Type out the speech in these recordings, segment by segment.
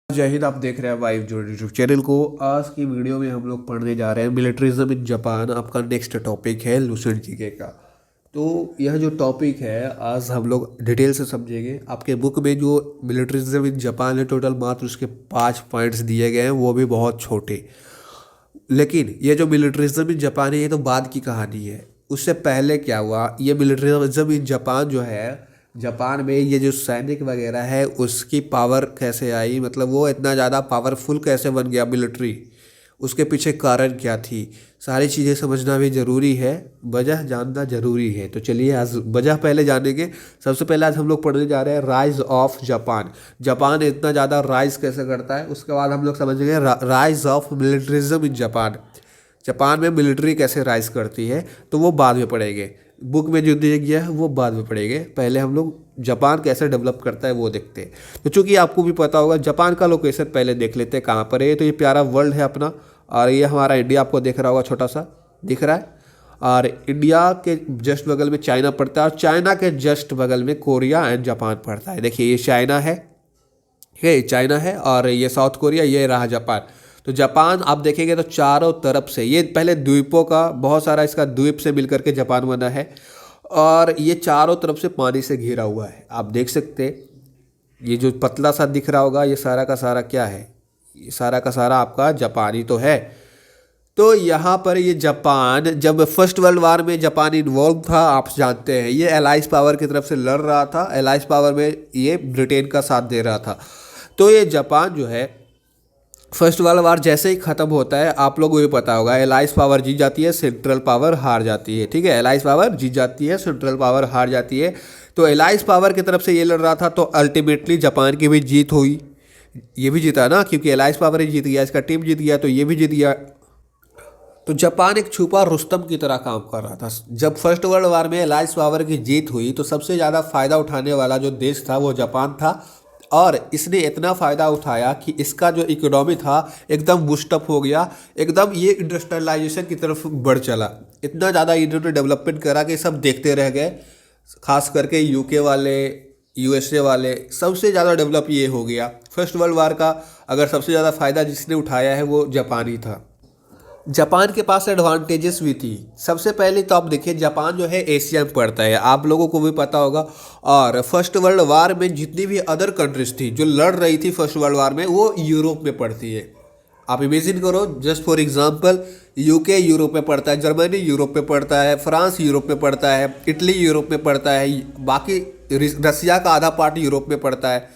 जय हिंद। आप देख रहे हैं वाइव जो यूट्यूब चैनल को। आज की वीडियो में हम लोग पढ़ने जा रहे हैं मिलिट्रिज्म इन जापान। आपका नेक्स्ट टॉपिक है लुसेंट जीके का। तो यह जो टॉपिक है आज हम लोग डिटेल से समझेंगे। आपके बुक में जो मिलिट्रिज्म इन जापान है टोटल मात्र उसके 5 पॉइंट्स दिए गए हैं, वो भी बहुत छोटे। लेकिन ये जो मिलिट्रिज्म इन जापान है ये तो बाद की कहानी है। उससे पहले क्या हुआ, ये मिलिट्रिज्म इन जापान जो है, जापान में ये जो सैनिक वगैरह है उसकी पावर कैसे आई, मतलब वो इतना ज़्यादा पावरफुल कैसे बन गया मिलिट्री, उसके पीछे कारण क्या थी, सारी चीज़ें समझना भी ज़रूरी है, वजह जानना ज़रूरी है। तो चलिए आज वजह पहले जानेंगे। सबसे पहले आज हम लोग पढ़ने जा रहे हैं राइज ऑफ जापान। जापान इतना ज़्यादा राइज कैसे करता है, उसके बाद हम लोग समझेंगे rise of militarism in Japan. Japan में मिलिट्री कैसे राइज करती है तो वो बाद में पढ़ेंगे। बुक में जो दिया गया है वो बाद में पढ़ेंगे। पहले हम लोग जापान कैसे डेवलप करता है वो देखते हैं। तो चूंकि आपको भी पता होगा जापान का लोकेशन पहले देख लेते हैं कहाँ पर है। तो ये प्यारा वर्ल्ड है अपना, और ये हमारा इंडिया आपको दिख रहा होगा, छोटा सा दिख रहा है। और इंडिया के जस्ट बगल में चाइना पड़ता है, और चाइना के जस्ट बगल में कोरिया एंड जापान पड़ता है। देखिए ये चाइना है, ये चाइना है, और ये साउथ कोरिया, ये रहा जापान। तो जापान आप देखेंगे तो चारों तरफ से, ये पहले द्वीपों का बहुत सारा इसका द्वीप से मिलकर के जापान बना है, और ये चारों तरफ से पानी से घिरा हुआ है। आप देख सकते हैं ये जो पतला सा दिख रहा होगा ये सारा का सारा क्या है, ये सारा का सारा आपका जापानी तो है। तो यहाँ पर ये जापान जब फर्स्ट वर्ल्ड वार में जापान इन्वॉल्व था, आप जानते हैं ये एलाइज पावर की तरफ से लड़ रहा था। एलाइज पावर में ये ब्रिटेन का साथ दे रहा था। तो ये जापान जो है फर्स्ट वर्ल्ड वार जैसे ही ख़त्म होता है, आप लोगों को भी पता होगा एलाइज पावर जीत जाती है, सेंट्रल पावर हार जाती है। ठीक है, एलाइज पावर जीत जाती है, सेंट्रल पावर हार जाती है। तो एलाइज पावर की तरफ से ये लड़ रहा था, तो अल्टीमेटली जापान की भी जीत हुई। ये भी जीता ना, क्योंकि एलाइज पावर ही जीत गया, इसका टीम जीत गया, तो ये भी जीत गया। तो जापान एक छुपा रुस्तम की तरह काम कर रहा था। जब फर्स्ट वर्ल्ड वार में एलाइज पावर की जीत हुई तो सबसे ज़्यादा फ़ायदा उठाने वाला जो देश था वो जापान था, और इसने इतना फ़ायदा उठाया कि इसका जो इकोनॉमी था एकदम बूस्टअप हो गया, एकदम ये इंडस्ट्रियलाइजेशन की तरफ बढ़ चला। इतना ज़्यादा इन्होंने डेवलपमेंट करा कि सब देखते रह गए। खास करके यूके वाले, यूएसए वाले, सबसे ज़्यादा डेवलप ये हो गया। फर्स्ट वर्ल्ड वार का अगर सबसे ज़्यादा फ़ायदा जिसने उठाया है वो जापान ही था। जापान के पास एडवांटेजेस भी थी। सबसे पहले तो आप देखिए जापान जो है एशिया में पड़ता है, आप लोगों को भी पता होगा। और फर्स्ट वर्ल्ड वार में जितनी भी अदर कंट्रीज थी जो लड़ रही थी फर्स्ट वर्ल्ड वार में, वो यूरोप में पड़ती है। आप इमेजिन करो, just for example, UK Europe में पड़ता है, जर्मनी यूरोप में पड़ता है, फ्रांस यूरोप में पड़ता है, इटली यूरोप में पड़ता है, बाकी रसिया का आधा पार्ट यूरोप में पड़ता है।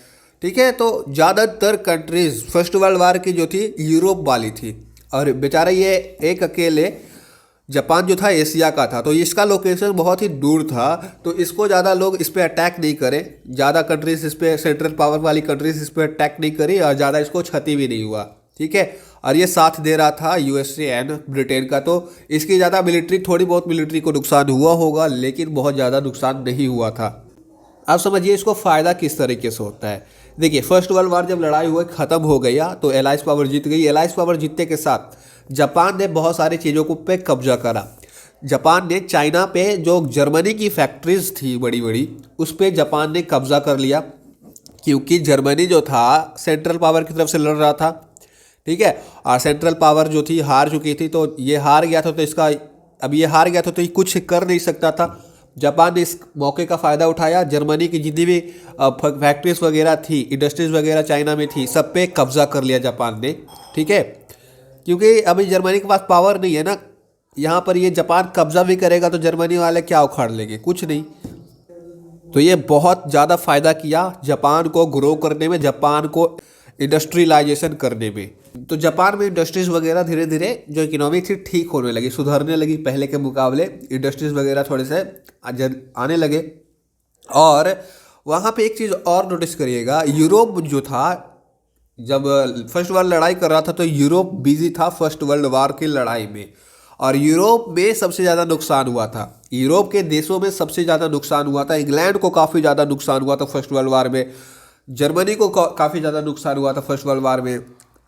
ठीक है, तो ज़्यादातर कंट्रीज फर्स्ट वर्ल्ड वार की जो थी यूरोप वाली थी, और बेचारा ये एक अकेले जापान जो था एशिया का था। तो इसका लोकेशन बहुत ही दूर था, तो इसको ज़्यादा लोग इस पर अटैक नहीं करे, ज़्यादा कंट्रीज इस पर, सेंट्रल पावर वाली कंट्रीज इस पर अटैक नहीं करी, और ज़्यादा इसको क्षति भी नहीं हुआ। ठीक है, और ये साथ दे रहा था यूएसए एंड ब्रिटेन का, तो इसकी ज़्यादा मिलिट्री, थोड़ी बहुत मिलिट्री को नुकसान हुआ होगा, लेकिन बहुत ज़्यादा नुकसान नहीं हुआ था। आप समझिए इसको फ़ायदा किस तरीके से होता है। देखिए फर्स्ट वर्ल्ड वार जब लड़ाई हुई ख़त्म हो गया तो एलाइज पावर जीत गई। एलाइज पावर जीतने के साथ जापान ने बहुत सारी चीज़ों को पे कब्जा करा। जापान ने चाइना पे जो जर्मनी की फैक्ट्रीज थी बड़ी बड़ी, उस पर जापान ने कब्जा कर लिया, क्योंकि जर्मनी जो था सेंट्रल पावर की तरफ से लड़ रहा था। ठीक है, और सेंट्रल पावर जो थी हार चुकी थी, तो ये हार गया था, तो इसका अब ये हार गया था तो ये कुछ कर नहीं सकता था। जापान ने इस मौके का फ़ायदा उठाया, जर्मनी की जितनी भी फैक्ट्रीज वगैरह थी, इंडस्ट्रीज वगैरह चाइना में थी, सब पे कब्जा कर लिया जापान ने। ठीक है, क्योंकि अभी जर्मनी के पास पावर नहीं है ना, यहाँ पर ये जापान कब्जा भी करेगा तो जर्मनी वाले क्या उखाड़ लेंगे, कुछ नहीं। तो ये बहुत ज़्यादा फ़ायदा किया जापान को ग्रो करने में, जापान को इंडस्ट्रियलाइजेशन करने में। तो जापान में इंडस्ट्रीज़ वगैरह धीरे धीरे जो इकोनॉमी थी ठीक होने लगी, सुधरने लगी, पहले के मुकाबले इंडस्ट्रीज़ वगैरह थोड़े से आने लगे। और वहाँ पे एक चीज़ और नोटिस करिएगा, यूरोप जो था जब फर्स्ट वर्ल्ड लड़ाई कर रहा था तो यूरोप बिजी था फर्स्ट वर्ल्ड वार की लड़ाई में, और यूरोप में सबसे ज़्यादा नुकसान हुआ था। यूरोप के देशों में सबसे ज़्यादा नुकसान हुआ था। इंग्लैंड को काफ़ी ज़्यादा नुकसान हुआ था फर्स्ट वर्ल्ड वार में, जर्मनी को काफ़ी ज़्यादा नुकसान हुआ था फर्स्ट वर्ल्ड वार में,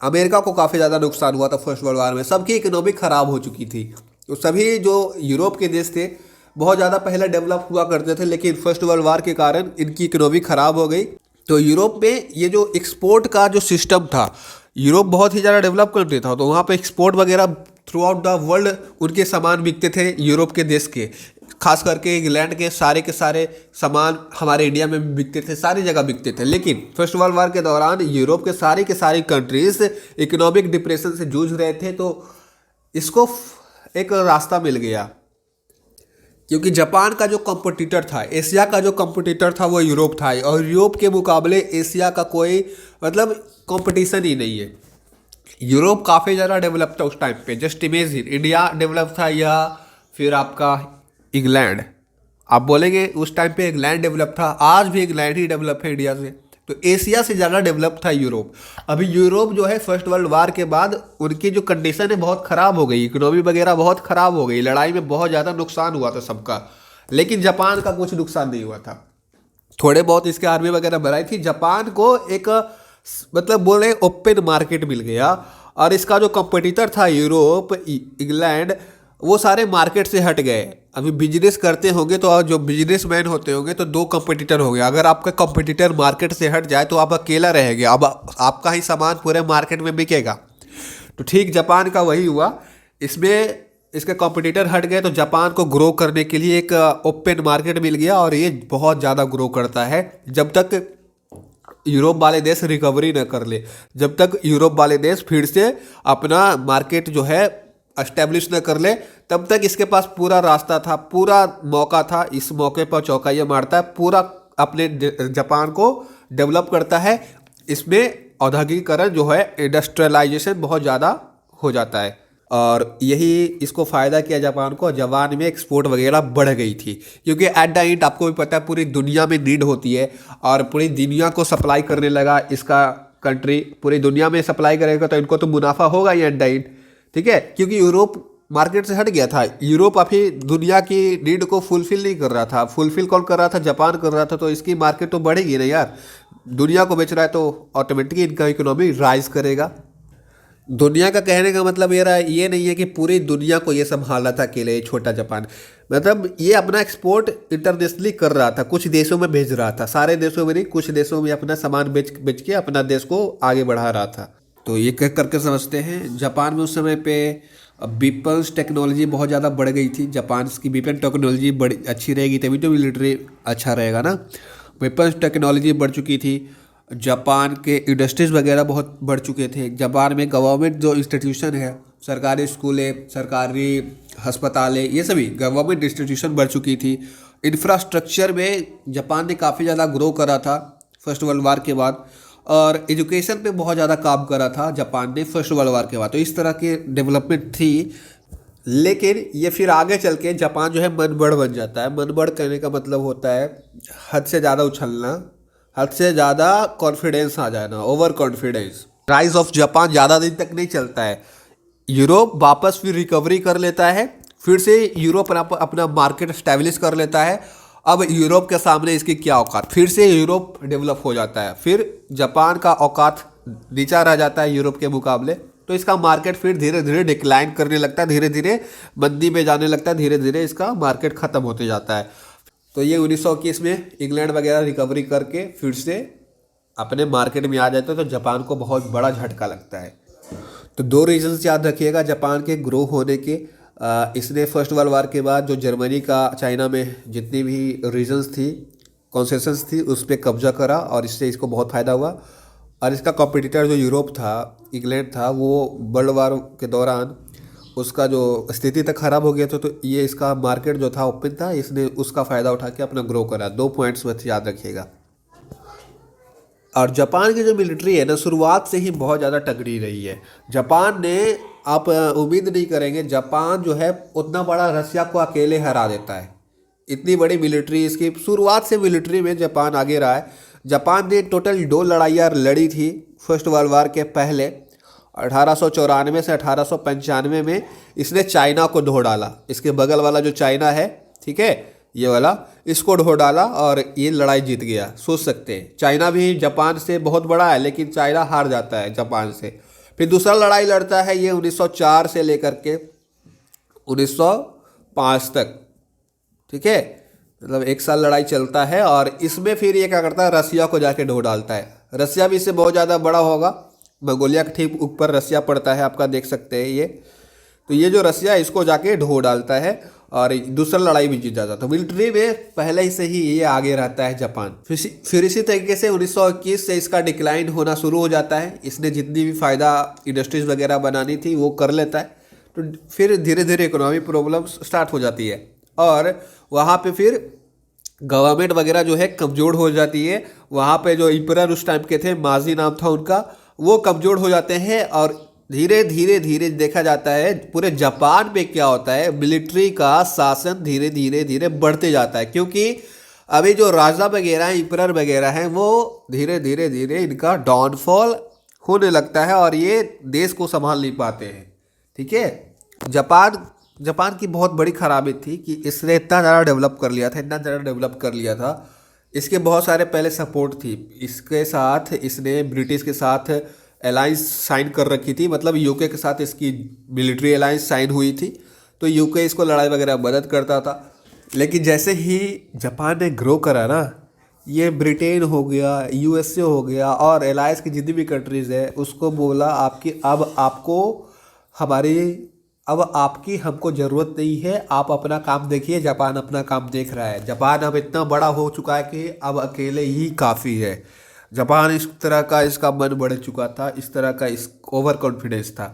अमेरिका को काफ़ी ज़्यादा नुकसान हुआ था फर्स्ट वर्ल्ड वार में। सबकी इकोनॉमी ख़राब हो चुकी थी। तो सभी जो यूरोप के देश थे बहुत ज़्यादा पहले डेवलप हुआ करते थे, लेकिन फर्स्ट वर्ल्ड वार के कारण इनकी इकोनॉमी ख़राब हो गई। तो यूरोप में ये जो एक्सपोर्ट का जो सिस्टम था, यूरोप बहुत ही ज़्यादा डेवलप कंट्री था, तो वहाँ पे एक्सपोर्ट वगैरह थ्रू आउट द वर्ल्ड उनके सामान बिकते थे यूरोप के देश के। खास करके इंग्लैंड के सारे सामान हमारे इंडिया में भी बिकते थे, सारी जगह बिकते थे। लेकिन फर्स्ट वर्ल्ड वॉर के दौरान यूरोप के सारी कंट्रीज इकोनॉमिक डिप्रेशन से जूझ रहे थे, तो इसको एक रास्ता मिल गया, क्योंकि जापान का जो कंपटीटर था, एशिया का जो कंपटीटर था वो यूरोप था, और यूरोप के मुकाबले एशिया का कोई मतलब कंपटीशन ही नहीं है। यूरोप काफ़ी ज़्यादा डेवलप था उस टाइम पे। जस्ट इमेजिन, इंडिया डेवलप था या फिर आपका इंग्लैंड। आप बोलेंगे उस टाइम पे इंग्लैंड डेवलप था, आज भी इंग्लैंड ही डेवलप है इंडिया से। तो एशिया से ज़्यादा डेवलप था यूरोप। अभी यूरोप जो है फर्स्ट वर्ल्ड वार के बाद उनकी जो कंडीशन है बहुत ख़राब हो गई, इकोनॉमी वगैरह बहुत ख़राब हो गई, लड़ाई में बहुत ज़्यादा नुकसान हुआ था सबका। लेकिन जापान का कुछ नुकसान नहीं हुआ था, थोड़े बहुत इसके आर्मी वगैरह बनाई थी। जापान को एक मतलब बोले ओपन मार्केट मिल गया, और इसका जो कंपटीटर था यूरोप, इंग्लैंड, वो सारे मार्केट से हट गए। अभी बिजनेस करते होंगे तो जो बिजनेसमैन होते होंगे तो दो कंपटीटर हो गए। अगर आपका कंपटीटर मार्केट से हट जाए तो आप अकेला रहेंगे, अब आपका ही सामान पूरे मार्केट में बिकेगा। तो ठीक जापान का वही हुआ, इसमें इसके कंपटीटर हट गए तो जापान को ग्रो करने के लिए एक ओपन मार्केट मिल गया, और ये बहुत ज़्यादा ग्रो करता है जब तक यूरोप वाले देश रिकवरी न कर ले, जब तक यूरोप वाले देश फिर से अपना मार्केट जो है एस्टेब्लिश न कर ले, तब तक इसके पास पूरा रास्ता था, पूरा मौका था। इस मौके पर चौका ये मारता है, पूरा अपने जापान को डेवलप करता है। इसमें औद्योगिकीकरण जो है, इंडस्ट्रियलाइजेशन बहुत ज़्यादा हो जाता है, और यही इसको फ़ायदा किया जापान को। जापान में एक्सपोर्ट वगैरह बढ़ गई थी, क्योंकि एट द एंड आपको भी पता है पूरी दुनिया में नीड होती है, और पूरी दुनिया को सप्लाई करने लगा इसका कंट्री। पूरी दुनिया में सप्लाई करेगा तो इनको तो मुनाफा होगा ही एट द एंड, ठीक है। क्योंकि यूरोप मार्केट से हट गया था, यूरोप अभी दुनिया की नीड को फुलफिल नहीं कर रहा था। फुलफिल कौन कर रहा था? जापान कर रहा था। तो इसकी मार्केट तो बढ़ेगी ना यार, दुनिया को बेच रहा है तो ऑटोमेटिकली इनका इकोनॉमी राइज करेगा। दुनिया का कहने का मतलब ये नहीं है कि पूरी दुनिया को ये संभाला था अकेले छोटा जापान। मतलब ये अपना एक्सपोर्ट इंटरनेशनली कर रहा था, कुछ देशों में भेज रहा था, सारे देशों में नहीं, कुछ देशों में अपना सामान बेच बेच के अपना देश को आगे बढ़ा रहा था। तो ये कह करके समझते हैं जापान में उस समय पे वेपन्स टेक्नोलॉजी बहुत ज़्यादा बढ़ गई थी। जापान की वेपन टेक्नोलॉजी बड़ी अच्छी रहेगी तभी तो मिलिट्री अच्छा रहेगा ना। वेपन्स टेक्नोलॉजी बढ़ चुकी थी, जापान के इंडस्ट्रीज़ वगैरह बहुत बढ़ चुके थे। जापान में गवर्नमेंट जो इंस्टीट्यूशन है, सरकारी स्कूलें, सरकारी अस्पतालें, ये सभी गवर्नमेंट इंस्टीट्यूशन बढ़ चुकी थी। इंफ्रास्ट्रक्चर में जापान ने काफ़ी ज़्यादा ग्रो करा था फर्स्ट वर्ल्ड वार के बाद, और एजुकेशन पे बहुत ज़्यादा काम करा था जापान ने फर्स्ट वर्ल्ड वार के बाद। तो इस तरह की डेवलपमेंट थी। लेकिन ये फिर आगे चल के जापान जो है मनबड़ बन जाता है। मनबड़ कहने का मतलब होता है हद से ज़्यादा उछलना, हद से ज़्यादा कॉन्फिडेंस आ जाना, over confidence. Rise of Japan ज़्यादा दिन तक नहीं चलता है। यूरोप वापस फिर रिकवरी कर लेता है, फिर से यूरोप अपना मार्केट स्टैब्लिश कर लेता है। अब यूरोप के सामने इसकी क्या औकात, फिर से यूरोप डेवलप हो जाता है, फिर जापान का औकात नीचा रह जाता है यूरोप के मुकाबले। तो इसका मार्केट फिर धीरे धीरे डिक्लाइन करने लगता है, धीरे धीरे मंदी में जाने लगता है, धीरे धीरे इसका मार्केट ख़त्म होते जाता है। तो ये 1921 में इंग्लैंड वगैरह रिकवरी करके फिर से अपने मार्केट में आ जाते हैं, तो जापान को बहुत बड़ा झटका लगता है। तो दो रीजन्स याद रखिएगा जापान के ग्रो होने के। इसने फर्स्ट वर्ल्ड वार के बाद जो जर्मनी का चाइना में जितनी भी रीजन्स थी, कॉन्सेशंस थी, उस पर कब्जा करा, और इससे इसको बहुत फ़ायदा हुआ। और इसका कॉम्पिटिटर जो यूरोप था, इंग्लैंड था, वो वर्ल्ड वार के दौरान उसका जो स्थिति तक ख़राब हो गया था, तो ये इसका मार्केट जो था ओपन था, इसने उसका फ़ायदा उठा के अपना ग्रो करा। दो पॉइंट्स मत याद रखिएगा। और जापान की जो मिलिट्री है ना, शुरुआत से ही बहुत ज़्यादा तगड़ी रही है। जापान ने, आप उम्मीद नहीं करेंगे, जापान जो है उतना बड़ा रसिया को अकेले हरा देता है। इतनी बड़ी मिलिट्री इसकी, शुरुआत से मिलिट्री में जापान आगे रहा है। जापान ने टोटल 2 लड़ाइयाँ लड़ी थी फर्स्ट वर्ल्ड वार के पहले। 1894 से 1895 में इसने चाइना को ढो डाला। इसके बगल वाला जो चाइना है, ठीक है, ये वाला, इसको ढो डाला और ये लड़ाई जीत गया। सोच सकते हैं, चाइना भी जापान से बहुत बड़ा है, लेकिन चाइना हार जाता है जापान से। फिर दूसरा लड़ाई लड़ता है ये 1904 से लेकर के 1905 तक, ठीक है। मतलब 1 साल लड़ाई चलता है और इसमें फिर ये क्या करता है, रसिया को जाके ढो डालता है। रसिया भी इससे बहुत ज़्यादा बड़ा होगा, मंगोलिया के ठीक ऊपर रसिया पड़ता है, आपका देख सकते हैं ये। तो ये जो रसिया है इसको जाके ढो डालता है और दूसरा लड़ाई भी जीत जाता है। तो मिलिट्री में पहले ही से ही ये आगे रहता है जापान। फिर इसी तरीके से 1921 से इसका डिक्लाइन होना शुरू हो जाता है। इसने जितनी भी फ़ायदा इंडस्ट्रीज़ वगैरह बनानी थी वो कर लेता है। तो फिर धीरे धीरे इकोनॉमी प्रॉब्लम स्टार्ट हो जाती है और वहाँ पे फिर गवर्नमेंट वगैरह जो है कमज़ोर हो जाती है। वहाँ पे जो इम्परर उस टाइम के थे, माजी नाम था उनका, वो कमज़ोर हो जाते हैं और धीरे धीरे धीरे देखा जाता है पूरे जापान में क्या होता है, मिलिट्री का शासन धीरे धीरे धीरे बढ़ते जाता है। क्योंकि अभी जो राजा वगैरह हैं, इम्परर वगैरह हैं, वो धीरे धीरे धीरे इनका डाउनफॉल होने लगता है और ये देश को संभाल नहीं पाते हैं। ठीक है, जापान की बहुत बड़ी खराबी थी कि इसने इतना ज़्यादा डेवलप कर लिया था, इतना ज़्यादा डेवलप कर लिया था। इसके बहुत सारे पहले सपोर्ट थी, इसके साथ इसने ब्रिटिश के साथ अलाइंस साइन कर रखी थी, मतलब यूके के साथ इसकी मिलिट्री अलाइंस साइन हुई थी। तो यूके इसको लड़ाई वगैरह मदद करता था। लेकिन जैसे ही जापान ने ग्रो करा ना, ये ब्रिटेन हो गया, यूएसए हो गया और अलायंस की जितनी भी कंट्रीज़ है उसको बोला अब आपकी हमको ज़रूरत नहीं है, आप अपना काम देखिए। जापान अपना काम देख रहा है। जापान अब इतना बड़ा हो चुका है कि अब अकेले ही काफ़ी है। जापान इस तरह का इसका मन बढ़ चुका था, इस तरह का इस ओवर कॉन्फिडेंस था।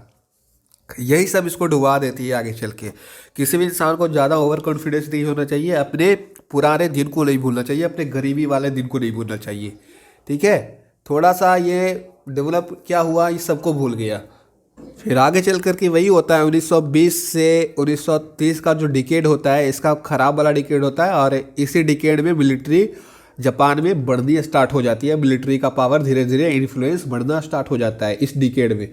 यही सब इसको डुबा देती है आगे चल के। किसी भी इंसान को ज़्यादा ओवर कॉन्फिडेंस नहीं होना चाहिए, अपने पुराने दिन को नहीं भूलना चाहिए, अपने गरीबी वाले दिन को नहीं भूलना चाहिए। ठीक है, थोड़ा सा ये डेवलप क्या हुआ, इस सबको भूल गया। फिर आगे चल कर के वही होता है, 1920 से 1930 का जो डिकेड होता है इसका ख़राब वाला डिकेड होता है और इसी डिकेड में मिलिट्री जापान में बढ़नी स्टार्ट हो जाती है। मिलिट्री का पावर धीरे धीरे इन्फ्लुएंस बढ़ना स्टार्ट हो जाता है इस डिकेड में।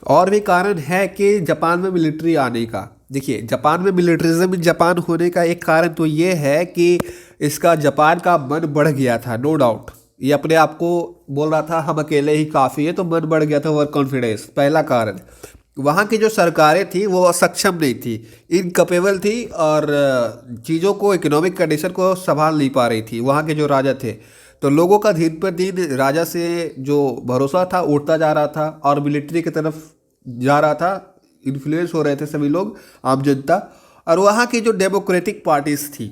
और भी कारण है कि जापान में मिलिट्री आने का। देखिए, जापान में मिलिट्रिज्म इन जापान होने का एक कारण तो ये है कि इसका जापान का मन बढ़ गया था, नो डाउट। ये अपने आप को बोल रहा था हम अकेले ही काफ़ी है, तो मन बढ़ गया था, ओवर कॉन्फिडेंस पहला कारण। वहाँ की जो सरकारें थी वो सक्षम नहीं थी, इनकपेबल थी और चीज़ों को, इकोनॉमिक कंडीशन को संभाल नहीं पा रही थी। वहाँ के जो राजा थे, तो लोगों का दिन पर दिन राजा से जो भरोसा था उठता जा रहा था और मिलिट्री की तरफ जा रहा था, इन्फ्लुएंस हो रहे थे सभी लोग, आम जनता। और वहाँ की जो डेमोक्रेटिक पार्टीज थी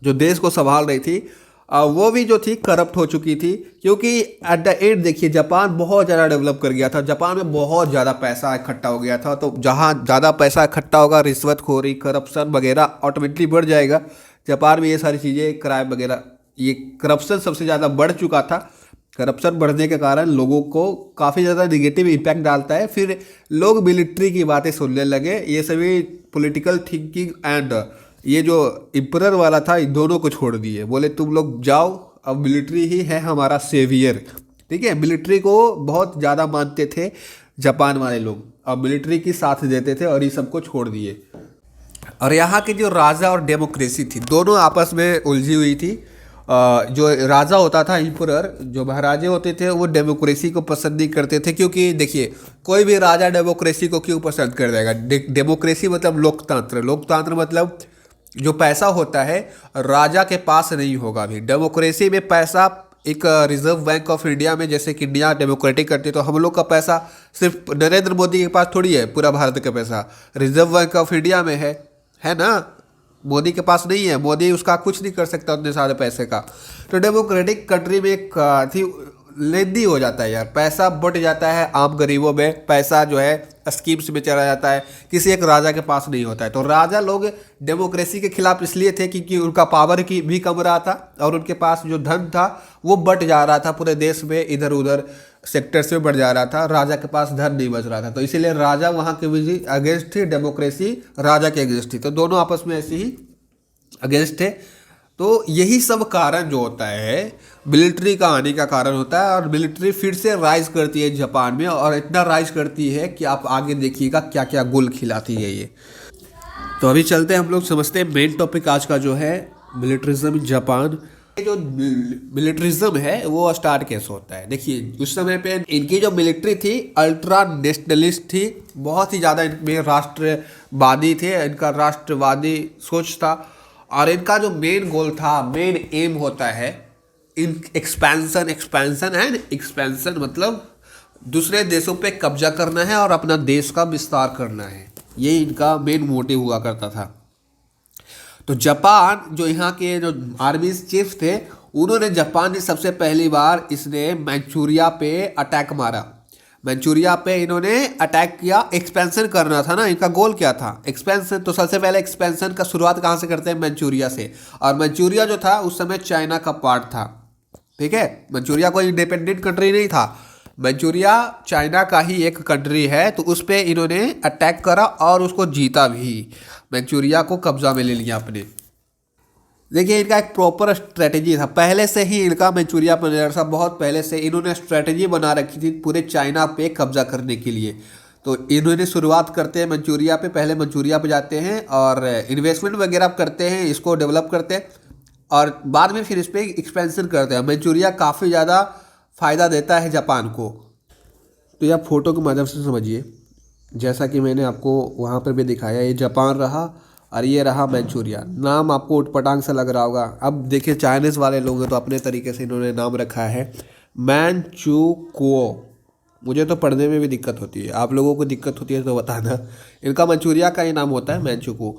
जो देश को संभाल रही थी, वो भी जो थी करप्ट हो चुकी थी। क्योंकि एट द एंड देखिए, जापान बहुत ज़्यादा डेवलप कर गया था, जापान में बहुत ज़्यादा पैसा इकट्ठा हो गया था। तो जहाँ ज़्यादा पैसा इकट्ठा होगा, रिश्वतखोरी, करप्शन वगैरह ऑटोमेटिकली बढ़ जाएगा। जापान में ये सारी चीज़ें, क्राइम वगैरह, ये करप्शन सबसे ज़्यादा बढ़ चुका था। करप्शन बढ़ने के कारण लोगों को काफ़ी ज़्यादा निगेटिव इम्पैक्ट डालता है। फिर लोग मिलिट्री की बातें सुनने लगे। ये सभी पॉलिटिकल थिंकिंग एंड ये जो इम्परर वाला था, इन दोनों को छोड़ दिए। बोले तुम लोग जाओ, अब मिलिट्री ही है हमारा सेवियर। ठीक है, मिलिट्री को बहुत ज़्यादा मानते थे जापान वाले लोग, अब मिलिट्री की साथ देते थे और ये सबको छोड़ दिए। और यहाँ की जो राजा और डेमोक्रेसी थी, दोनों आपस में उलझी हुई थी। जो राजा होता था, इम्परर, जो महाराजे होते थे, वो डेमोक्रेसी को पसंद नहीं करते थे। क्योंकि देखिए, कोई भी राजा डेमोक्रेसी को क्यों पसंद कर देगा? डेमोक्रेसी मतलब लोकतंत्र। लोकतंत्र मतलब जो पैसा होता है राजा के पास नहीं होगा। अभी डेमोक्रेसी में पैसा एक रिजर्व बैंक ऑफ इंडिया में, जैसे कि इंडिया डेमोक्रेटिक करती है, तो हम लोग का पैसा सिर्फ नरेंद्र मोदी के पास थोड़ी है, पूरा भारत का पैसा रिजर्व बैंक ऑफ इंडिया में है ना। मोदी के पास नहीं है, मोदी उसका कुछ नहीं कर सकता उतने सारे पैसे का। तो डेमोक्रेटिक कंट्री में एक थी, लेंदी हो जाता है यार, पैसा बट जाता है आम गरीबों में, पैसा जो है स्कीम्स में चला जाता है, किसी एक राजा के पास नहीं होता है। तो राजा लोग डेमोक्रेसी के खिलाफ इसलिए थे क्योंकि उनका पावर की भी कम रहा था और उनके पास जो धन था वो बट जा रहा था पूरे देश में, इधर उधर सेक्टर्स में बढ़ जा रहा था। राजा के पास धन नहीं बच रहा था, तो इसीलिए राजा वहाँ के भी अगेंस्ट थी, डेमोक्रेसी राजा के अगेंस्ट थी। तो दोनों आपस में ऐसे ही अगेंस्ट थे। तो यही सब कारण जो होता है मिलिट्री का आने का कारण होता है। और मिलिट्री फिर से राइज करती है जापान में, और इतना राइज करती है कि आप आगे देखिएगा क्या क्या गुल खिलाती है ये। तो अभी चलते हैं, हम लोग समझते हैं मेन टॉपिक आज का जो है मिलिट्रिज्म इन जापान। जो मिलिट्रिज्म है वो स्टार्ट कैसे होता है? देखिए, उस समय पे इनकी जो मिलिट्री थी अल्ट्रा नेशनलिस्ट थी, बहुत ही ज़्यादा इनमें राष्ट्रवादी थे, इनका राष्ट्रवादी सोच था। और इनका जो मेन गोल था, मेन एम होता है इन एक्सपेंशन, एक्सपेंशन मतलब दूसरे देशों पे कब्जा करना है और अपना देश का विस्तार करना है। ये इनका मेन मोटिव हुआ करता था। तो जापान जो यहाँ के जो आर्मी चीफ थे, उन्होंने जापान ने सबसे पहली बार इसने मंचूरिया पे अटैक मारा। मंचूरिया पे इन्होंने अटैक किया। एक्सपेंशन करना था ना, इनका गोल क्या था? एक्सपेंशन। तो सबसे पहले एक्सपेंशन का शुरुआत कहाँ से करते हैं? मंचूरिया से। और मंचूरिया जो था उस समय चाइना का पार्ट था, ठीक है। मंचूरिया कोई इंडिपेंडेंट कंट्री नहीं था, मंचूरिया चाइना का ही एक कंट्री है। तो उस पर इन्होंने अटैक करा और उसको जीता भी, मंचूरिया को कब्जा में ले लिया अपने। देखिए इनका एक प्रॉपर स्ट्रेटेजी था, पहले से ही इनका मंचूरिया प्लानर था, बहुत पहले से इन्होंने स्ट्रेटेजी बना रखी थी पूरे चाइना पे कब्जा करने के लिए। तो इन्होंने शुरुआत करते हैं मंचूरिया पे, पहले मंचूरिया पे जाते हैं और इन्वेस्टमेंट वगैरह करते हैं, इसको डेवलप करते हैं और बाद में फिर इस पर एक्सपेंशन करते हैं। मंचूरिया काफ़ी ज़्यादा फ़ायदा देता है जापान को। तो यह फ़ोटो के माध्यम से समझिए, जैसा कि मैंने आपको वहाँ पर भी दिखाया, ये जापान रहा और ये रहा मंचूरिया। नाम आपको उटपटांग से लग रहा होगा। अब देखिए चाइनीज़ वाले लोग हैं तो अपने तरीके से इन्होंने नाम रखा है मैनचुकुओ। मुझे तो पढ़ने में भी दिक्कत होती है, आप लोगों को दिक्कत होती है तो बताना। इनका मंचूरिया का ही नाम होता है मैनचुकुओ।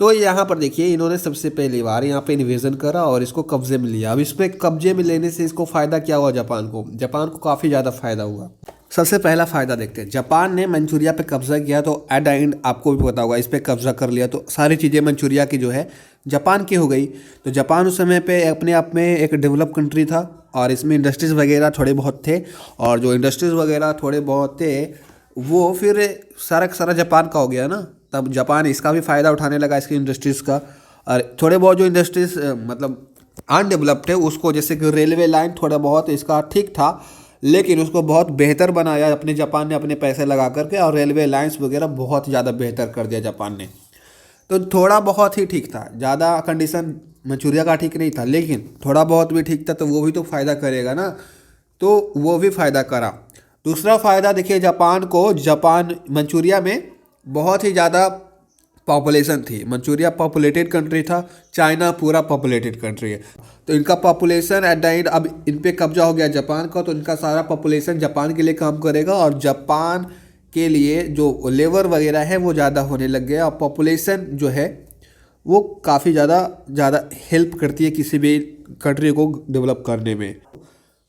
तो यहाँ पर देखिए इन्होंने सबसे पहली बार यहाँ पे इन्वेजन करा और इसको कब्जे में लिया। अब इसमें कब्जे में लेने से इसको फ़ायदा क्या हुआ? जापान को काफ़ी ज़्यादा फ़ायदा हुआ। सबसे पहला फ़ायदा देखते हैं। जापान ने मंचूरिया पे कब्जा किया तो एट द एंड आपको भी पता होगा, इस पर कब्जा कर लिया तो सारी चीज़ें मंचूरिया की जो है जापान की हो गई। तो जापान उस समय पे अपने आप में एक डेवलप कंट्री था और इसमें इंडस्ट्रीज़ वगैरह थोड़े बहुत थे, और जो इंडस्ट्रीज़ वगैरह थोड़े बहुत थे वो फिर सारा सारा जापान का हो गया ना। तब जापान इसका भी फ़ायदा उठाने लगा, इसकी इंडस्ट्रीज़ का। और थोड़े बहुत जो इंडस्ट्रीज़ मतलब अनडेवलप्ड है उसको, जैसे कि रेलवे लाइन थोड़ा बहुत इसका ठीक था, लेकिन उसको बहुत बेहतर बनाया अपने जापान ने अपने पैसे लगा करके, और रेलवे लाइंस वगैरह बहुत ज़्यादा बेहतर कर दिया जापान ने। तो थोड़ा बहुत ही ठीक था, ज़्यादा कंडीशन मंचूरिया का ठीक नहीं था, लेकिन थोड़ा बहुत भी ठीक था तो वो भी तो फ़ायदा करेगा ना। तो वो भी फ़ायदा करा। दूसरा फ़ायदा देखिए जापान को, जापान मंचूरिया में बहुत ही ज़्यादा पॉपुलेशन थी। मंचूरिया पॉपुलेटेड कंट्री था, चाइना पूरा पॉपुलेटेड कंट्री है। तो इनका पॉपुलेशन एट द एंड अब इन पे कब्जा हो गया जापान का, तो इनका सारा पॉपुलेशन जापान के लिए काम करेगा और जापान के लिए जो लेबर वगैरह है वो ज़्यादा होने लग गया। और पॉपुलेशन जो है वो काफ़ी ज़्यादा हेल्प करती है किसी भी कंट्री को डेवलप करने में।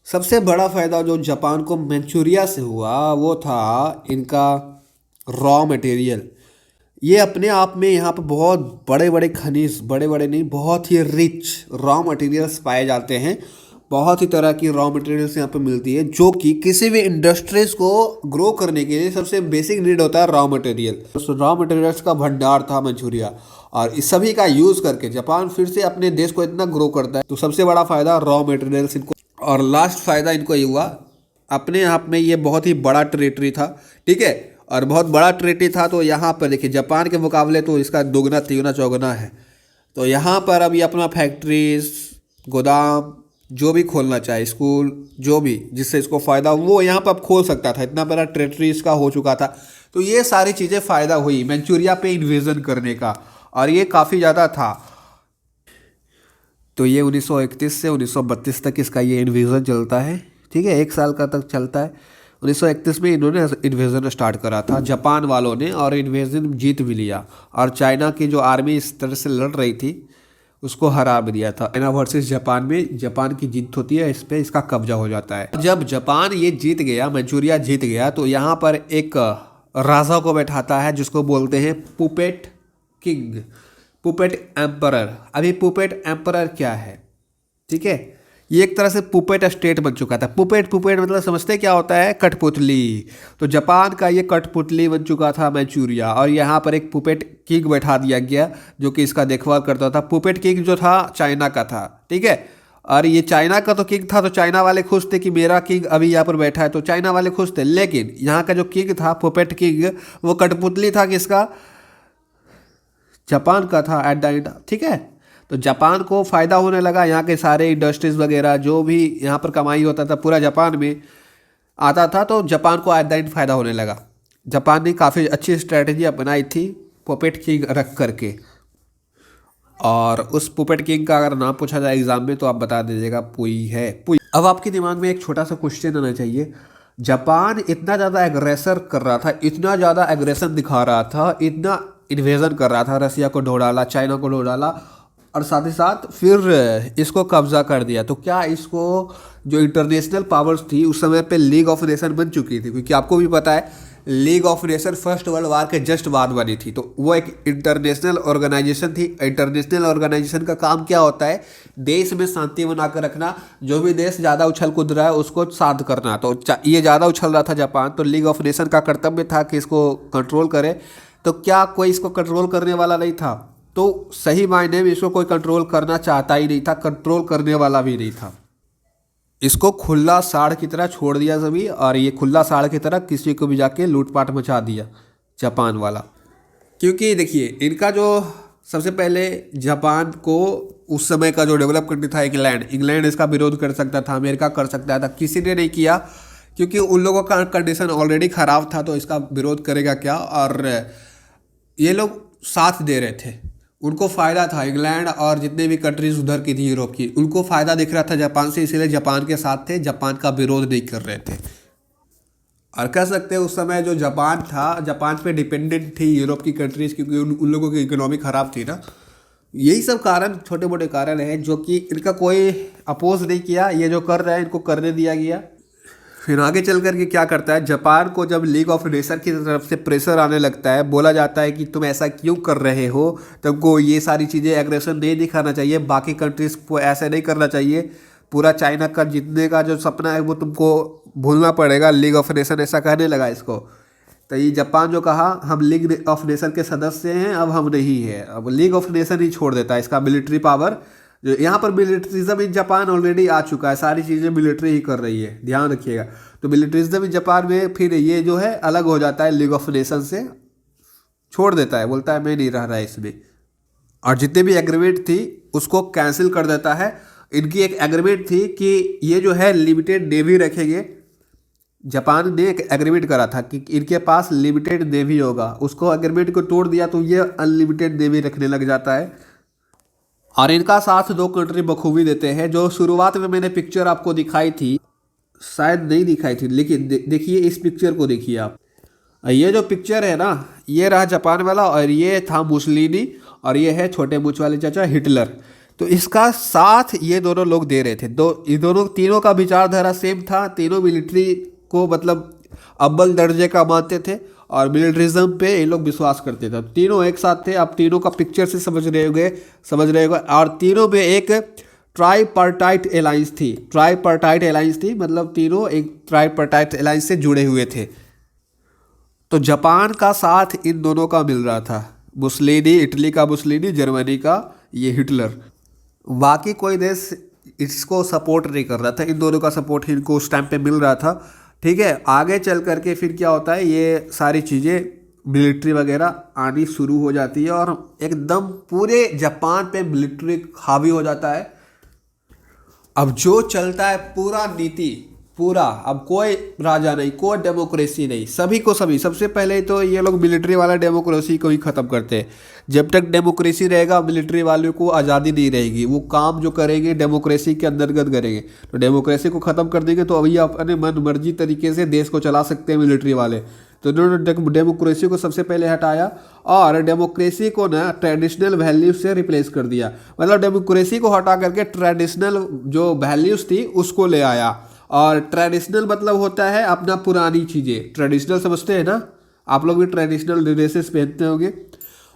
सबसे बड़ा फ़ायदा जो जापान को मंचूरिया से हुआ वो था इनका रॉ मटेरियल। ये अपने आप में यहाँ पर बहुत बड़े बड़े खनिज, बड़े बड़े नहीं, बहुत ही रिच रॉ मटेरियल्स पाए जाते हैं। बहुत ही तरह की रॉ मटेरियल्स यहाँ पे मिलती है, जो कि किसी भी इंडस्ट्रीज़ को ग्रो करने के लिए सबसे बेसिक नीड होता है रॉ मटेरियल। तो रॉ मटेरियल्स का भंडार था मंचूरिया, और इस सभी का यूज़ करके जापान फिर से अपने देश को इतना ग्रो करता है। तो सबसे बड़ा फ़ायदा रॉ मटेरियल्स इनको। और लास्ट फ़ायदा इनको ये हुआ, अपने आप में ये बहुत ही बड़ा टेरिटरी था, ठीक है, और बहुत बड़ा टेरिटरी था। तो यहाँ पर देखिए जापान के मुकाबले तो इसका दोगुना तिगुना चौगुना है। तो यहाँ पर अभी अपना फैक्ट्रीज, गोदाम, जो भी खोलना चाहे, स्कूल, जो भी जिससे इसको फ़ायदा वो यहाँ पर अब खोल सकता था, इतना बड़ा टेरिटरी इसका हो चुका था। तो ये सारी चीज़ें फ़ायदा हुई मंचूरिया पे इन्वेजन करने का, और ये काफ़ी ज़्यादा था। तो ये 1931 से 1932 तक इसका ये इन्वेजन चलता है, ठीक है, 1 साल का तक चलता है। 1931 में इन्होंने इन्वेजन स्टार्ट करा था जापान वालों ने, और इन्वेजन जीत भी लिया, और चाइना की जो आर्मी इस तरह से लड़ रही थी उसको हरा भी दिया था। चाइना वर्सेस जापान में जापान की जीत होती है, इस पर इसका कब्जा हो जाता है। जब जापान ये जीत गया, मंचूरिया जीत गया, तो यहाँ पर एक राजा को बैठाता है जिसको बोलते हैं पुपेट किंग, पुपेट एम्परर। अभी पुपेट एम्परर क्या है, ठीक है, ये एक तरह से पुपेट स्टेट बन चुका था। पुपेट मतलब समझते क्या होता है? कठपुतली। तो जापान का ये कठपुतली बन चुका था मंचूरिया, और यहाँ पर एक पुपेट किंग बैठा दिया गया जो कि इसका देखभाल करता था। पुपेट किंग जो था चाइना का था, ठीक है, और ये चाइना का तो किंग था, तो चाइना वाले खुश थे कि मेरा किंग अभी यहाँ पर बैठा है, तो चाइना वाले खुश थे। लेकिन यहाँ का जो किंग था पुपेट किंग, वो कठपुतली था किसका? जापान का था एट द एंड, ठीक है। तो जापान को फ़ायदा होने लगा, यहाँ के सारे इंडस्ट्रीज़ वगैरह जो भी यहाँ पर कमाई होता था पूरा जापान में आता था, तो जापान को एट द एंड फ़ायदा होने लगा। जापान ने काफ़ी अच्छी स्ट्रेटजी अपनाई थी पुपेट किंग रख करके। और उस पुपेट किंग का अगर नाम पूछा जाए एग्जाम में तो आप बता दीजिएगा पुई है, पुई। अब आपके दिमाग में एक छोटा सा क्वेश्चन आना चाहिए, जापान इतना ज़्यादा एग्रेसर कर रहा था, इतना ज़्यादा एग्रेशन दिखा रहा था, इतना इन्वेजन कर रहा था, रसिया को ढो डाला, चाइना को ढो डाला, और साथ ही साथ फिर इसको कब्जा कर दिया, तो क्या इसको जो इंटरनेशनल पावर्स थी उस समय पे लीग ऑफ नेशन बन चुकी थी, क्योंकि आपको भी पता है league of nation first world war के जस्ट बाद बनी थी, तो वो एक इंटरनेशनल ऑर्गेनाइजेशन थी। इंटरनेशनल ऑर्गेनाइजेशन का काम क्या होता है, देश में शांति बनाकर रखना, जो भी देश ज़्यादा उछल कूद रहा है उसको शांत करना। तो ये ज़्यादा उछल रहा था जापान, तो लीग ऑफ नेशन का कर्तव्य था कि इसको कंट्रोल करे, तो क्या कोई इसको कंट्रोल करने वाला नहीं था, तो सही मायने में इसको कोई कंट्रोल करना चाहता ही नहीं था, कंट्रोल करने वाला भी नहीं था। इसको खुला साड़ की तरह छोड़ दिया सभी, और ये खुला साड़ की तरह किसी को भी जाके लूटपाट मचा दिया जापान वाला। क्योंकि देखिए इनका जो सबसे पहले जापान को उस समय का जो डेवलप कंट्री था इंग्लैंड इसका विरोध कर सकता था, अमेरिका कर सकता था, किसी ने नहीं किया, क्योंकि उन लोगों का कंडीशन ऑलरेडी ख़राब था, तो इसका विरोध करेगा क्या। और ये लोग साथ दे रहे थे, उनको फ़ायदा था, इंग्लैंड और जितने भी कंट्रीज उधर की थी यूरोप की, उनको फ़ायदा दिख रहा था जापान से, इसीलिए जापान के साथ थे, जापान का विरोध नहीं कर रहे थे। और कह सकते हैं उस समय जो जापान था, जापान पे डिपेंडेंट थी यूरोप की कंट्रीज़, क्योंकि उन लोगों की इकोनॉमी ख़राब थी ना। यही सब कारण, छोटे मोटे कारण हैं जो कि इनका कोई अपोज नहीं किया, ये जो कर रहे हैं इनको करने दिया गया। फिर आगे चल कर के क्या करता है, जापान को जब लीग ऑफ नेशन की तरफ से प्रेशर आने लगता है, बोला जाता है कि तुम ऐसा क्यों कर रहे हो, तुमको ये सारी चीज़ें एग्रेशन नहीं दिखाना चाहिए, बाकी कंट्रीज़ को ऐसे नहीं करना चाहिए, पूरा चाइना का जीतने का जो सपना है वो तुमको भूलना पड़ेगा, लीग ऑफ नेशन ऐसा कहने लगा इसको। तो ये जापान जो कहा हम लीग ऑफ नेशन के सदस्य हैं, अब हम नहीं है, अब लीग ऑफ नेशन ही छोड़ देता है। इसका मिलिट्री पावर जो यहाँ पर मिलिट्रिज्म इन जापान ऑलरेडी आ चुका है, सारी चीज़ें मिलिट्री ही कर रही है, ध्यान रखिएगा। तो मिलिट्रिज्म इन जापान में फिर ये जो है अलग हो जाता है, लीग ऑफ नेशन से छोड़ देता है, बोलता है मैं नहीं रह रहा है इसमें, और जितने भी एग्रीमेंट थी उसको कैंसिल कर देता है। इनकी एक एग्रीमेंट थी कि ये जो है लिमिटेड नेवी रखेंगे, जापान ने एक एग्रीमेंट करा था कि इनके पास लिमिटेड नेवी होगा, उसको एग्रीमेंट को तोड़ दिया तो ये अनलिमिटेड नेवी रखने लग जाता है। और इनका साथ दो कंट्री बखूबी देते हैं, जो शुरुआत में मैंने पिक्चर आपको दिखाई थी, शायद नहीं दिखाई थी, लेकिन देखिए इस पिक्चर को देखिए आप, ये जो पिक्चर है ना, ये रहा जापान वाला, और ये था मुसलिनी, और ये है छोटे मूछ वाले चाचा हिटलर। तो इसका साथ ये दोनों लोग दे रहे थे, ये दोनों तीनों का विचारधारा सेम था, तीनों मिलिट्री को मतलब अव्वल दर्जे का मानते थे, और मिलिट्रिज्म पे ये लोग विश्वास करते थे, तीनों एक साथ थे। आप तीनों का पिक्चर से समझ रहे होंगे, और तीनों में एक ट्राईपार्टाइट अलायंस थी, मतलब तीनों एक ट्राईपार्टाइट अलायंस से जुड़े हुए थे। तो जापान का साथ इन दोनों का मिल रहा था, मुसलिनी, इटली का मुसलिनी, जर्मनी का ये हिटलर, बाकी कोई देश इसको सपोर्ट नहीं कर रहा था, इन दोनों का सपोर्ट इनको उस टाइम पे मिल रहा था। ठीक है, आगे चल करके फिर क्या होता है, ये सारी चीज़ें मिलिट्री वगैरह आनी शुरू हो जाती है, और एकदम पूरे जापान पे मिलिट्री हावी हो जाता है। अब जो चलता है पूरा नीति, पूरा, अब कोई राजा नहीं, कोई डेमोक्रेसी नहीं, सभी को सभी। सबसे पहले तो ये लोग मिलिट्री वाला डेमोक्रेसी को ही ख़त्म करते हैं। जब तक डेमोक्रेसी रहेगा मिलिट्री वालों को आज़ादी नहीं रहेगी, वो काम जो करेंगे डेमोक्रेसी के अंतर्गत करेंगे। तो डेमोक्रेसी को ख़त्म कर देंगे तो अभी अपने मन मर्जी तरीके से देश को चला सकते हैं मिलिट्री वाले। तो इन्होंने डेमोक्रेसी को सबसे पहले हटाया, और डेमोक्रेसी को ना ट्रेडिशनल वैल्यूज से रिप्लेस कर दिया। मतलब डेमोक्रेसी को हटा करके ट्रेडिशनल जो वैल्यूज थी उसको ले आया। और ट्रेडिशनल मतलब होता है अपना पुरानी चीज़ें, ट्रेडिशनल समझते हैं ना, आप लोग भी ट्रेडिशनल ड्रेसेस पहनते होंगे।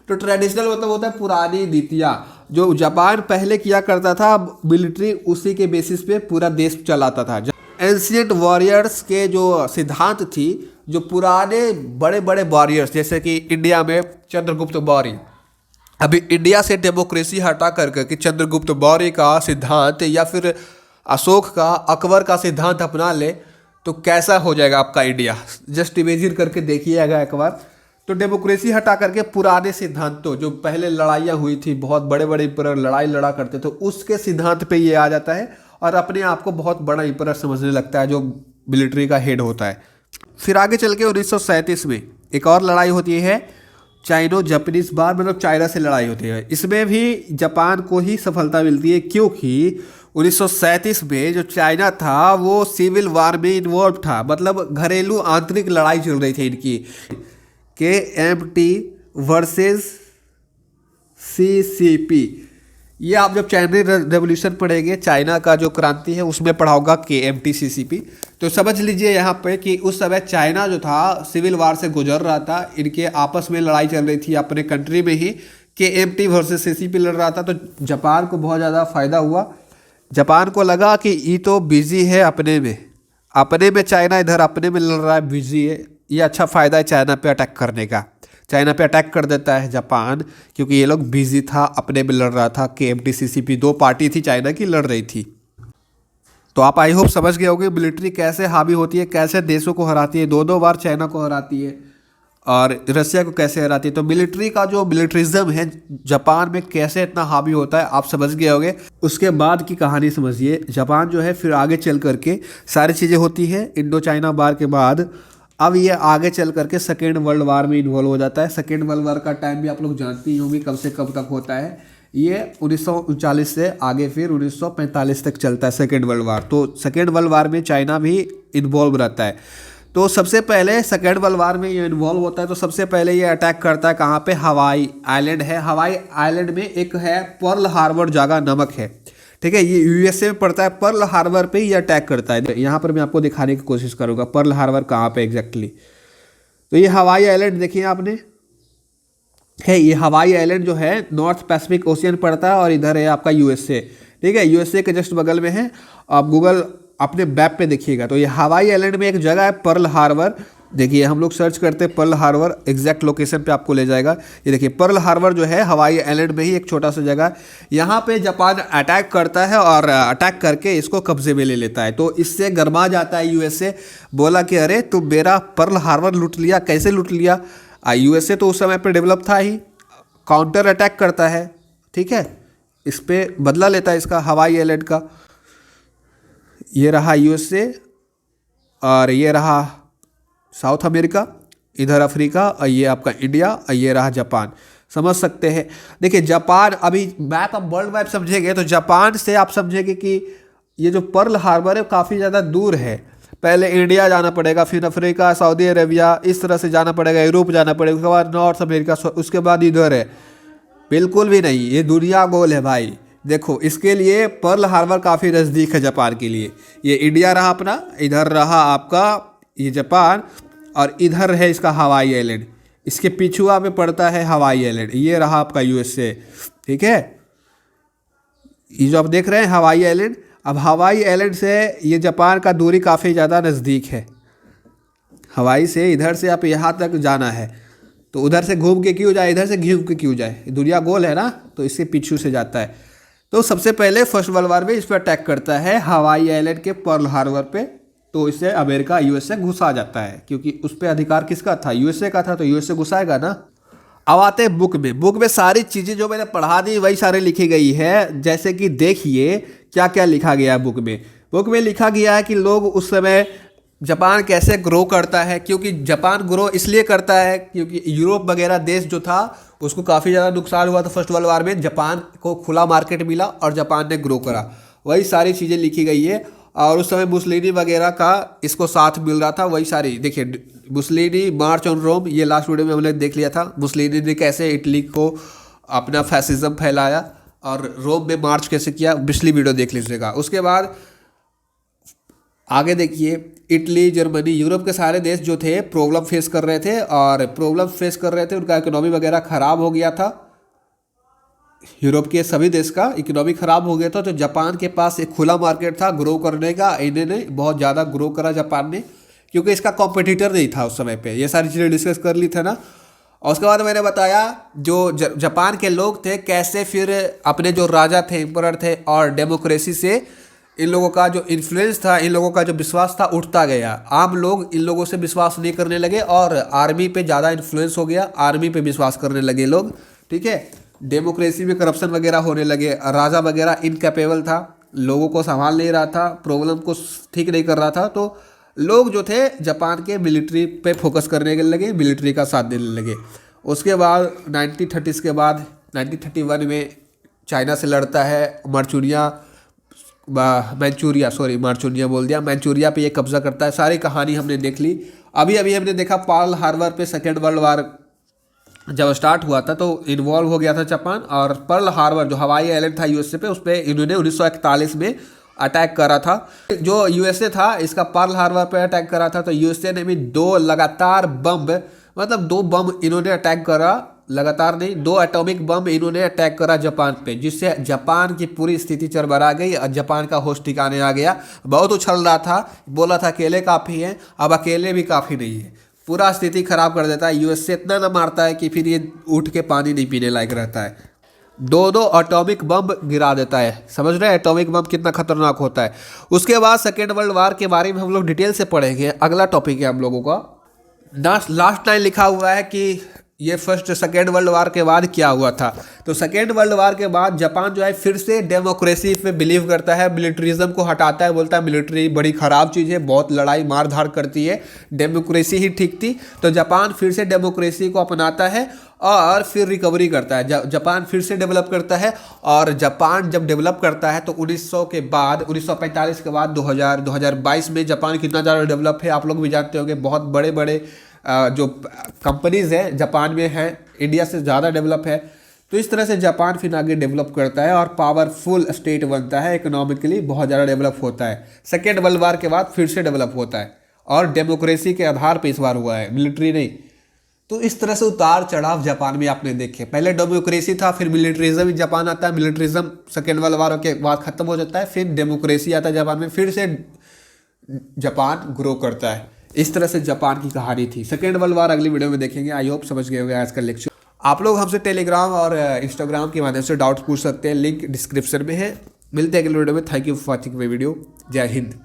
तो ट्रेडिशनल मतलब होता है पुरानी नीतियाँ, जो जापान पहले किया करता था, मिलिट्री उसी के बेसिस पे पूरा देश चलाता था। एंशिएंट वॉरियर्स के जो सिद्धांत थी, जो पुराने बड़े बड़े वॉरियर्स, जैसे कि इंडिया में चंद्रगुप्त मौर्य, अभी इंडिया से डेमोक्रेसी हटा करके कि चंद्रगुप्त मौर्य का सिद्धांत या फिर अशोक का, अकबर का सिद्धांत अपना ले तो कैसा हो जाएगा आपका इंडिया। जस्ट इमेजिन करके देखिएगा एक बार। तो डेमोक्रेसी हटा करके पुराने सिद्धांतों, जो पहले लड़ाइयाँ हुई थी, बहुत बड़े बड़े इंपरर लड़ाई लड़ा करते थे, उसके सिद्धांत पे ये आ जाता है और अपने आप को बहुत बड़ा इंपरर समझने लगता है, जो मिलिट्री का हेड होता है। फिर आगे चल के 1937 में एक और लड़ाई होती है, चाइनो जापानीज बार मतलब चाइना से लड़ाई होती है। इसमें भी जापान को ही सफलता मिलती है, क्योंकि 1937 में जो चाइना था वो सिविल वार में इन्वॉल्व था, मतलब घरेलू आंतरिक लड़ाई चल रही थी इनकी, KMT वर्सेस CCP। ये आप जब चाइनीज रेवोल्यूशन पढ़ेंगे, चाइना का जो क्रांति है उसमें पढ़ा होगा KMT CCP। तो समझ लीजिए यहाँ पे कि उस समय चाइना जो था सिविल वार से गुजर रहा था, इनके आपस में लड़ाई चल रही थी अपने कंट्री में ही, KMT वर्सेस CCP लड़ रहा था। तो जापान को बहुत ज़्यादा फायदा हुआ। जापान को लगा कि ये तो बिजी है अपने में चाइना इधर अपने में लड़ रहा है, बिजी है, ये अच्छा फ़ायदा है चाइना पे अटैक करने का। चाइना पे अटैक कर देता है जापान, क्योंकि ये लोग बिजी था, अपने में लड़ रहा था। KMT CCP दो पार्टी थी चाइना की, लड़ रही थी। तो आप आई होप समझ गए होंगे मिलिट्री कैसे हावी होती है, कैसे देशों को हराती है। दो बार चाइना को हराती है और रसिया को कैसे हराती है। तो मिलिट्री का जो मिलिट्रिज्म है जापान में कैसे इतना हावी होता है आप समझ गए होंगे। उसके बाद की कहानी समझिए। जापान जो है फिर आगे चल करके सारी चीज़ें होती है इंडो चाइना वार के बाद। अब ये आगे चल करके सेकेंड वर्ल्ड वार में इन्वॉल्व हो जाता है। सेकेंड वर्ल्ड वार का टाइम भी आप लोग जानते ही होंगे कब से कब तक होता है। ये 1939 से आगे फिर 1945 तक चलता है सेकेंड वर्ल्ड वार। तो सेकेंड वर्ल्ड वार में चाइना भी इन्वॉल्व रहता है। तो सबसे पहले सेकेंड वर्ल्ड वार में ये इन्वॉल्व होता है। तो सबसे पहले ये अटैक करता है कहाँ पे, हवाई आइलैंड है। हवाई आइलैंड में एक है पर्ल हार्बर जगह नमक है, ठीक है, ये USA में पड़ता है। पर्ल हार्बर पे ये अटैक करता है। यहाँ पर मैं आपको दिखाने की कोशिश करूँगा पर्ल हार्बर कहाँ पे एग्जैक्टली। तो ये हवाई आइलैंड देखिए आपने है, ये हवाई आइलैंड जो है नॉर्थ पैसिफिक ओशियन पड़ता है और इधर है आपका USA, ठीक है, USA के जस्ट बगल में है। आप गूगल अपने मैप पे देखिएगा तो ये हवाई आइलैंड में एक जगह है पर्ल हार्बर। देखिए हम लोग सर्च करते हैं पर्ल हार्बर, एग्जैक्ट लोकेशन पे आपको ले जाएगा। ये देखिए पर्ल हार्बर जो है हवाई आइलैंड में ही एक छोटा सा जगह है। यहाँ पे जापान अटैक करता है और अटैक करके इसको कब्जे में ले लेता है। तो इससे गरमा जाता है USA, बोला कि अरे तुम मेरा पर्ल हार्बर लूट लिया, कैसे लूट लिया। USA तो उस समय पे डेवलप था ही, काउंटर अटैक करता है, ठीक है, इस पर बदला लेता है इसका हवाई आइलैंड का। ये रहा USA और ये रहा साउथ अमेरिका, इधर अफ्रीका, और ये आपका इंडिया, और ये रहा जापान। समझ सकते हैं। देखिए जापान, अभी मैप आप वर्ल्ड मैप समझेंगे तो जापान से आप समझेंगे कि ये जो पर्ल हार्बर है काफ़ी ज़्यादा दूर है। पहले इंडिया जाना पड़ेगा, फिर अफ्रीका, सऊदी अरेबिया, इस तरह से जाना पड़ेगा, यूरोप जाना पड़ेगा, उसके बाद नॉर्थ अमेरिका, उसके बाद इधर है। बिल्कुल भी नहीं, ये दुनिया गोल है भाई। देखो इसके लिए पर्ल हार्बर काफ़ी नज़दीक है जापान के लिए। ये इंडिया रहा अपना, इधर रहा आपका ये जापान, और इधर है इसका हवाई आइलैंड, इसके पिछुआ में पड़ता है हवाई आइलैंड। ये रहा आपका USA, ठीक है, ये जो आप देख रहे हैं हवाई आइलैंड। अब हवाई आइलैंड से ये जापान का दूरी काफ़ी ज़्यादा नज़दीक है। हवाई से इधर से आप यहाँ तक जाना है तो उधर से घूम के क्यों जाए, इधर से घूम के क्यों जाए, दुनिया गोल है ना, तो इसके पीछू से जाता है। तो सबसे पहले फर्स्ट वर्ल्ड वार में इस पर अटैक करता है हवाई आइलैंड के पर्ल हार्बर पे। तो इससे अमेरिका USA घुसा जाता है, क्योंकि उस पर अधिकार किसका था, USA का था, तो USA घुसाएगा ना। अब आते हैं बुक में। बुक में सारी चीज़ें जो मैंने पढ़ा दी वही सारी लिखी गई है। जैसे कि देखिए क्या क्या लिखा गया है बुक में। बुक में लिखा गया है कि लोग उस समय जापान कैसे ग्रो करता है, क्योंकि जापान ग्रो इसलिए करता है क्योंकि यूरोप वगैरह देश जो था उसको काफ़ी ज़्यादा नुकसान हुआ था फर्स्ट वर्ल्ड वार में। जापान को खुला मार्केट मिला और जापान ने ग्रो करा, वही सारी चीज़ें लिखी गई है। और उस समय मुसलिनी वगैरह का इसको साथ मिल रहा था, वही सारी देखिए मुसलिनी मार्च ऑन रोम, ये लास्ट वीडियो में हमने देख लिया था। मुसलिनी ने कैसे इटली को अपना फैसिज्म फैलाया और रोम में मार्च कैसे किया, पिछली वीडियो देख लीजिएगा। उसके बाद आगे देखिए इटली, जर्मनी, यूरोप के सारे देश जो थे प्रॉब्लम फेस कर रहे थे, और प्रॉब्लम फेस कर रहे थे, उनका इकोनॉमी वगैरह ख़राब हो गया था। यूरोप के सभी देश का इकोनॉमी ख़राब हो गया था। तो जापान के पास एक खुला मार्केट था ग्रो करने का। इन्होंने बहुत ज़्यादा ग्रो करा जापान ने, क्योंकि इसका कॉम्पिटिटर नहीं था उस समय पे। ये सारी चीज़ें डिस्कस कर ली थे ना। और उसके बाद मैंने बताया जो जापान के लोग थे कैसे फिर अपने जो राजा थे, एम्परर थे, और डेमोक्रेसी से इन लोगों का जो इन्फ्लुएंस था, इन लोगों का जो विश्वास था उठता गया। आम लोग इन लोगों से विश्वास नहीं करने लगे और आर्मी पे ज़्यादा इन्फ्लुएंस हो गया, आर्मी पे विश्वास करने लगे लोग, ठीक है। डेमोक्रेसी में करप्शन वगैरह होने लगे, राजा वगैरह इनकैपेबल था, लोगों को संभाल नहीं रहा था, प्रॉब्लम को ठीक नहीं कर रहा था। तो लोग जो थे जापान के मिलिट्री पे फोकस करने लगे, मिलिट्री का साथ देने लगे। उसके बाद 1930s के बाद 1931 में चाइना से लड़ता है, मार्चूरिया बोल दिया, मैंचूरिया पे ये कब्जा करता है। सारी कहानी हमने देख ली। अभी अभी हमने देखा पर्ल हार्बर पे सेकेंड वर्ल्ड वार जब स्टार्ट हुआ था तो इन्वॉल्व हो गया था जापान, और पर्ल हार्बर जो हवाई आइलैंड था यूएसए पे, उस पर इन्होंने 1941 में अटैक करा था। जो यूएसए था इसका पर्ल हार्बर पे अटैक करा था, तो यूएसए ने भी 2 लगातार बम, मतलब 2 बम इन्होंने अटैक करा, लगातार नहीं, 2 एटॉमिक बम इन्होंने अटैक करा जापान पे, जिससे जापान की पूरी स्थिति चरमरा गई और जापान का होश ठिकाने आ गया। बहुत उछल रहा था, बोला था अकेले काफ़ी है, अब अकेले भी काफ़ी नहीं है, पूरा स्थिति खराब कर देता है। यूएसए इतना ना मारता है कि फिर ये उठ के पानी नहीं पीने लायक रहता है। 2 एटॉमिक बम गिरा देता है। समझ रहे हैं एटॉमिक बम कितना खतरनाक होता है। उसके बाद सेकेंड वर्ल्ड वार के बारे में हम लोग डिटेल से पढ़ेंगे। अगला टॉपिक है हम लोगों का, लास्ट लाइन लिखा हुआ है कि ये फर्स्ट सेकेंड वर्ल्ड वार के बाद क्या हुआ था। तो सेकेंड वर्ल्ड वार के बाद जापान जो है फिर से डेमोक्रेसी पे बिलीव करता है, मिलिट्रिज्म को हटाता है, बोलता है मिलिट्री बड़ी ख़राब चीज़ है, बहुत लड़ाई मार धाड़ करती है, डेमोक्रेसी ही ठीक थी। तो जापान फिर से डेमोक्रेसी को अपनाता है और फिर रिकवरी करता है। जापान फिर से डेवलप करता है, और जापान जब डेवलप करता है तो 1900 के बाद, 1945 के बाद 2022 में जापान कितना ज़्यादा डेवलप है आप लोग भी जानते होंगे। बहुत बड़े बड़े जो कंपनीज हैं जापान में हैं, इंडिया से ज़्यादा डेवलप है। तो इस तरह से जापान फिर आगे डेवलप करता है और पावरफुल स्टेट बनता है, इकोनॉमिकली बहुत ज़्यादा डेवलप होता है। सेकेंड वर्ल्ड वार के बाद फिर से डेवलप होता है और डेमोक्रेसी के आधार पर इस बार हुआ है, मिलिट्री नहीं। तो इस तरह से उतार चढ़ाव जापान में आपने देखे। पहले डेमोक्रेसी था, फिर मिलिट्रिज्म जापान आता है, मिलिट्रिज्म सेकेंड वर्ल्ड वार के बाद खत्म हो जाता है, फिर डेमोक्रेसी आता है जापान में, फिर से जापान ग्रो करता है। इस तरह से जापान की कहानी थी। सेकेंड वर्ल्ड वार अगली वीडियो में देखेंगे। आई होप समझ गए होंगे आज का लेक्चर। आप लोग हमसे टेलीग्राम और इंस्टाग्राम के माध्यम से डाउट्स पूछ सकते हैं, लिंक डिस्क्रिप्शन में है। मिलते हैं अगले वीडियो में। Thank you for watching my video. जय हिंद।